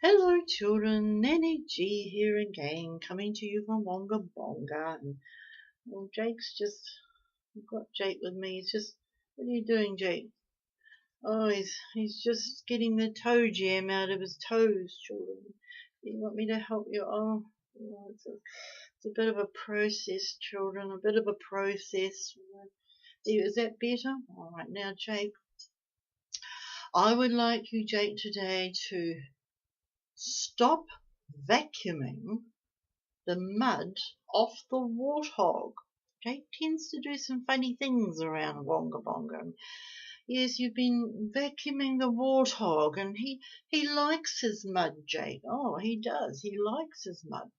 Hello children, NannyG here again, coming to you from Wonga Bonga. And well, I've got Jake with me. What are you doing, Jake? Oh, he's just getting the toe jam out of his toes, children. You want me to help you? It's a bit of a process, children. A bit of a process. Is that better? All right, now, Jake. I would like you, Jake, today to stop vacuuming the mud off the warthog. Jake tends to do some funny things around Wonga Bonga. Yes, you've been vacuuming the warthog, and he likes his mud, Jake. Oh, he does. He likes his mud.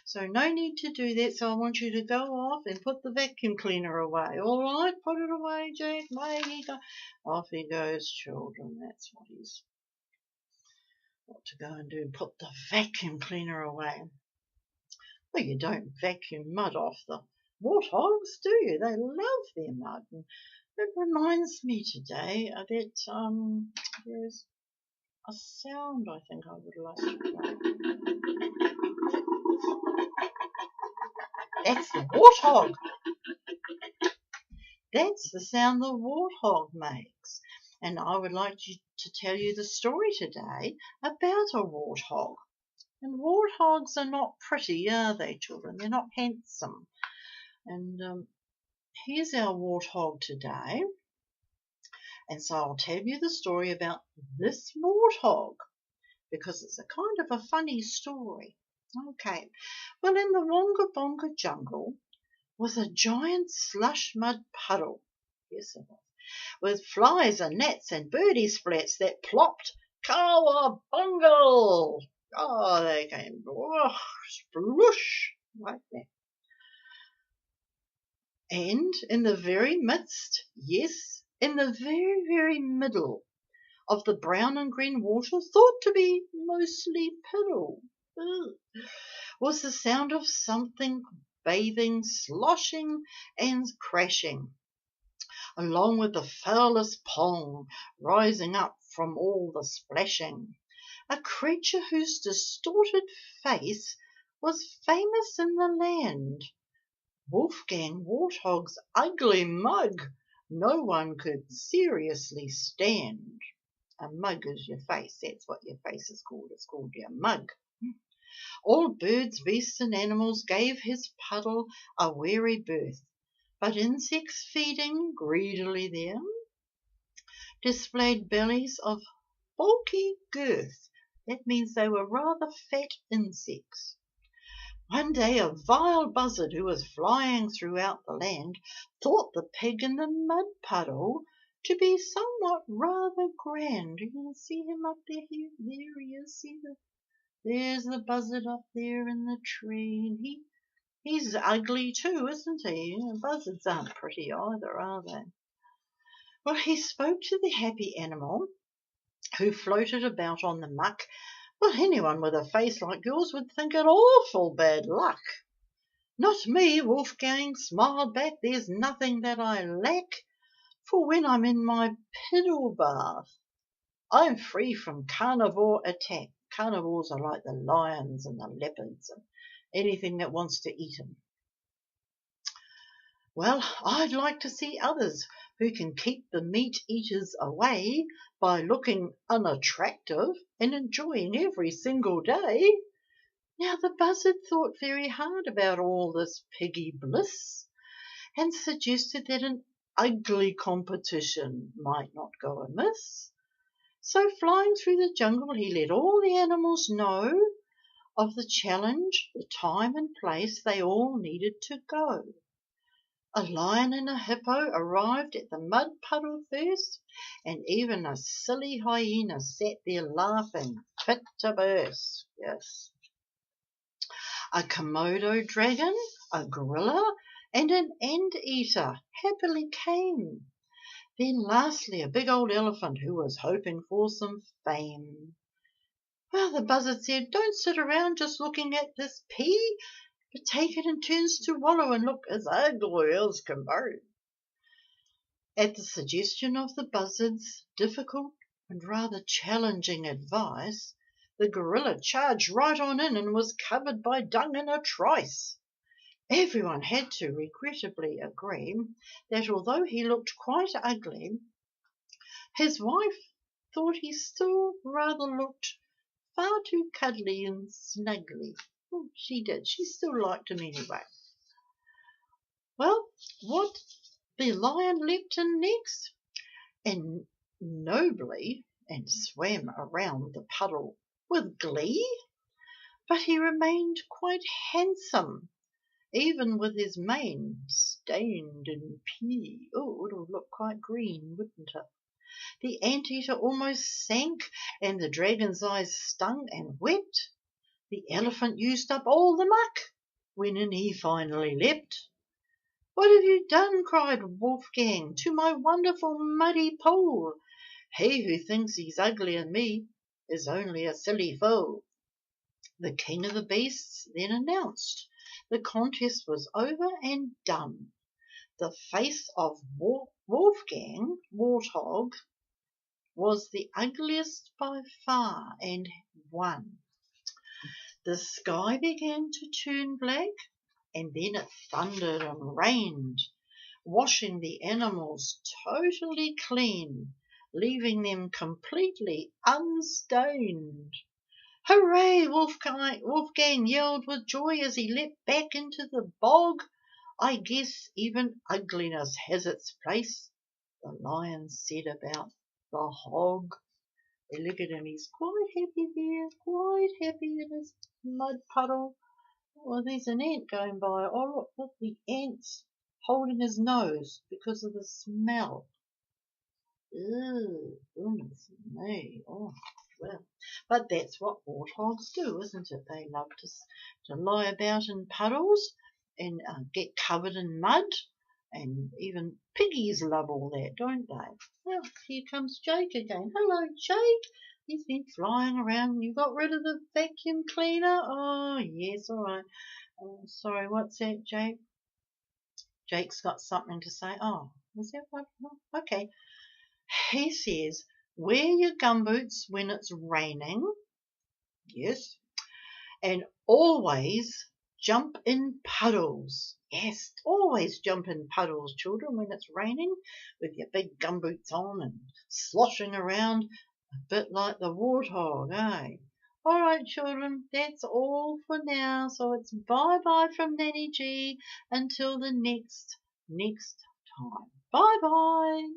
So no need to do that. So I want you to go off and put the vacuum cleaner away. All right, put it away, Jake. Away he goes. Off he goes, children. That's what he's got to go and do. Put the vacuum cleaner away. Well, you don't vacuum mud off the warthogs, do you? They love their mud. And it reminds me today that there's a sound I think I would like to play. That's the warthog. That's the sound the warthog makes. And I would like to tell you the story today about a warthog. And warthogs are not pretty, are they, children? They're not handsome. And here's our warthog today. And so I'll tell you the story about this warthog because it's a kind of a funny story. Okay. Well, in the Wonga Bonga jungle was a giant slush mud puddle. Yes, it was. With flies and gnats and birdie splats that plopped cowabungle. Oh, they came splush like that. And in the very midst, yes, in the very, very middle of the brown and green water, thought to be mostly puddle, was the sound of something bathing, sloshing, and crashing, along with the foulest pong rising up from all the splashing. A creature whose distorted face was famous in the land. Wolfgang Warthog's ugly mug no one could seriously stand. A mug is your face. That's what your face is called. It's called your mug. All birds, beasts, and animals gave his puddle a wary berth, but insects feeding greedily there displayed bellies of bulky girth. That means they were rather fat insects. One day a vile buzzard who was flying throughout the land thought the pig in the mud puddle to be somewhat rather grand. You can see him up there. There he is. There's the buzzard up there in the tree. And he's ugly too, isn't he? Buzzards aren't pretty either, are they? Well, he spoke to the happy animal who floated about on the muck. Well, anyone with a face like yours would think it awful bad luck. Not me, Wolfgang smiled back. There's nothing that I lack, for when I'm in my piddle bath, I'm free from carnivore attack. Carnivores are like the lions and the leopards and anything that wants to eat them. Well, I'd like to see others who can keep the meat eaters away by looking unattractive and enjoying every single day. Now the buzzard thought very hard about all this piggy bliss and suggested that an ugly competition might not go amiss. So flying through the jungle, he let all the animals know of the challenge, the time and place they all needed to go. A lion and a hippo arrived at the mud puddle first, and even a silly hyena sat there laughing, fit to burst. Yes. A Komodo dragon, a gorilla, and an anteater happily came. Then lastly a big old elephant who was hoping for some fame. Well, the buzzard said, don't sit around just looking at this pea, but take it in turns to wallow and look as ugly as can be. At the suggestion of the buzzard's difficult and rather challenging advice, The gorilla charged right on in and was covered by dung in a trice. Everyone had to regrettably agree that although he looked quite ugly, his wife thought he still rather looked far too cuddly and snuggly. Well, she did. She still liked him anyway. Well, what the lion leapt in next and nobly and swam around the puddle with glee, but he remained quite handsome, even with his mane stained in pee. Oh, it would have looked quite green, wouldn't it? The anteater almost sank, and the dragon's eyes stung and wept. The elephant used up all the muck when in he finally leapt. "What have you done?" cried Wolfgang, "to my wonderful muddy pool? He who thinks he's uglier than me is only a silly fool." The king of the beasts then announced the contest was over and done. The face of Wolfgang Warthog was the ugliest by far and won. The sky began to turn black, and then it thundered and rained, washing the animals totally clean, leaving them completely unstained. "Hooray!" Wolfgang yelled with joy as he leapt back into the bog. "I guess even ugliness has its place," the lion said about the hog. And look at him, he's quite happy there, quite happy in his mud puddle. Well, there's an ant going by. Oh, look, the ant's holding his nose because of the smell. Ew, goodness me. Oh, well. But that's what warthogs do, isn't it? They love to lie about in puddles and get covered in mud. And even piggies love all that, don't they? Well, here comes Jake again. Hello, Jake. He's been flying around. You got rid of the vacuum cleaner? Oh, yes, all right. Sorry, what's that, Jake? Jake's got something to say. Oh, is that what? Oh, okay. He says, wear your gumboots when it's raining. Yes. And always jump in puddles. Yes, always jump in puddles, children, when it's raining with your big gumboots on and sloshing around a bit like the warthog, eh? All right, children, that's all for now. So it's bye-bye from Nanny G until the next time. Bye-bye.